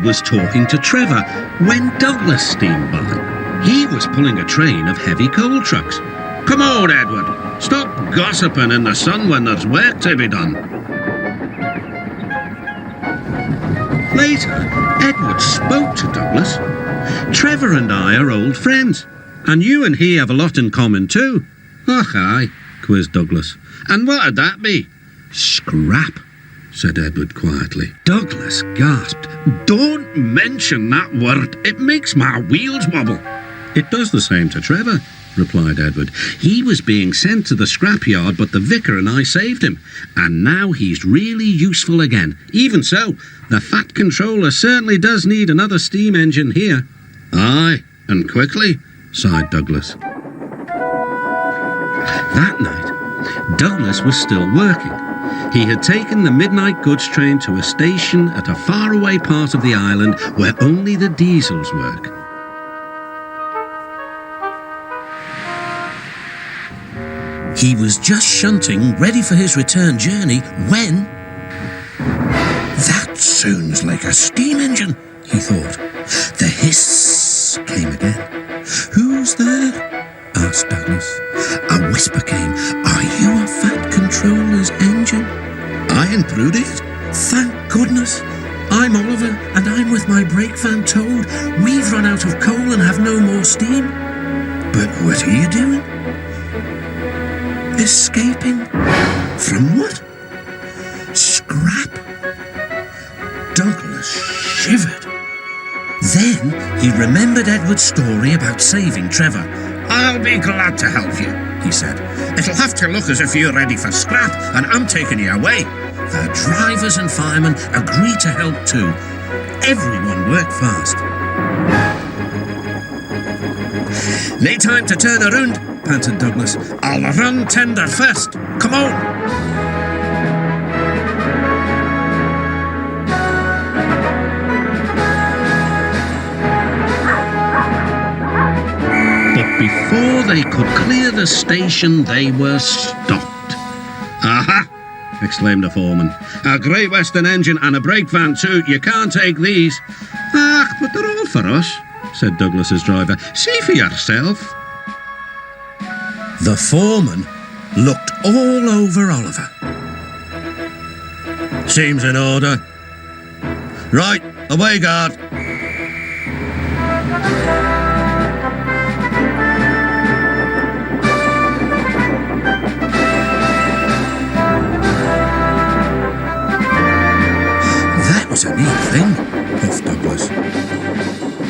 was talking to Trevor when Douglas steamed by. He was pulling a train of heavy coal trucks. "Come on, Edward. Stop gossiping in the sun when there's work to be done." Later, Edward spoke to Douglas. "Trevor and I are old friends, and you and he have a lot in common too." "Och, aye," quizzed Douglas. "And what'd that be?" "Scrap," said Edward quietly. Douglas gasped. "Don't mention that word. It makes my wheels wobble." "It does the same to Trevor," replied Edward. "He was being sent to the scrapyard, but the vicar and I saved him, and now he's really useful again. Even so, the Fat Controller certainly does need another steam engine here." "Aye, and quickly," sighed Douglas. That night, Douglas was still working. He had taken the midnight goods train to a station at a faraway part of the island where only the diesels work. He was just shunting, ready for his return journey, when... "That sounds like a steam engine," he thought. The hiss came again. "Who's there?" asked Douglas. A whisper came. "Are you a Fat Controller's engine?" I intruded. "Thank goodness. I'm Oliver, and I'm with my brake van Toad. We've run out of coal and have no more steam." "But what are you doing?" "Escaping." "From what?" "Scrap." Douglas shivered. Then he remembered Edward's story about saving Trevor. "I'll be glad to help you," he said. "It'll have to look as if you're ready for scrap, and I'm taking you away." The drivers and firemen agreed to help too. Everyone worked fast. "No time to turn around," panted Douglas. "I'll run tender first. Come on." Before they could clear the station, they were stopped. "Aha!" exclaimed the foreman. "A Great Western engine and a brake van too. You can't take these." "Ah, but they're all for us," said Douglas's driver. "See for yourself." The foreman looked all over Oliver. "Seems in order." "Right, away guard." "A neat thing," puffed Douglas.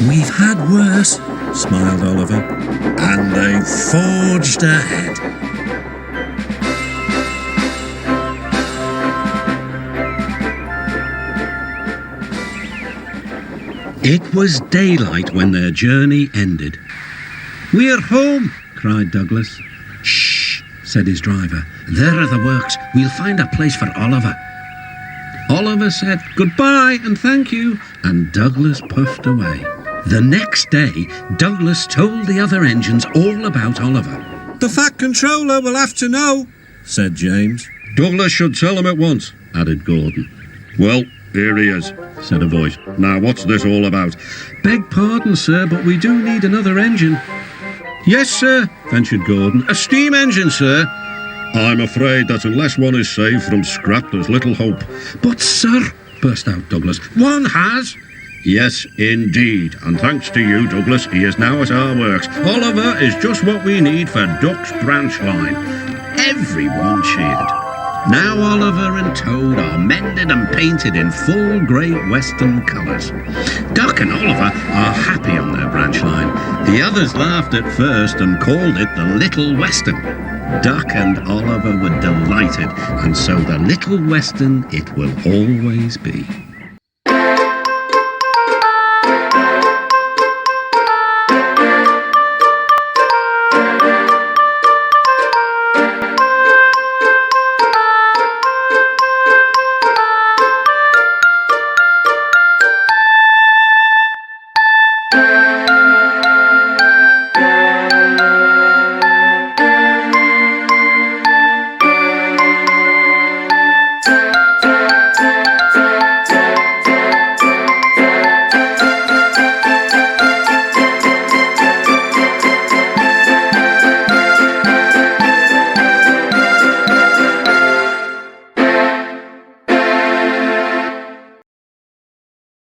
"We've had worse," smiled Oliver. And they forged ahead. It was daylight when their journey ended. "We're home," cried Douglas. "Shh," said his driver. "There are the works. We'll find a place for Oliver." Oliver said goodbye and thank you, and Douglas puffed away. The next day, Douglas told the other engines all about Oliver. "The Fat Controller will have to know," said James. "Douglas should tell him at once," added Gordon. "Well, here he is," said a voice. "Now what's this all about?" "Beg pardon, sir, but we do need another engine." "Yes, sir," ventured Gordon. "A steam engine, sir." "I'm afraid that unless one is saved from scrap, there's little hope." "But, sir," burst out Douglas, "one has." "Yes, indeed, and thanks to you, Douglas, he is now at our works. Oliver is just what we need for Duck's branch line." Everyone cheered. Now Oliver and Toad are mended and painted in full Great Western colours. Duck and Oliver are happy on their branch line. The others laughed at first and called it the Little Western. Duck and Oliver were delighted, and so the Little Western it will always be.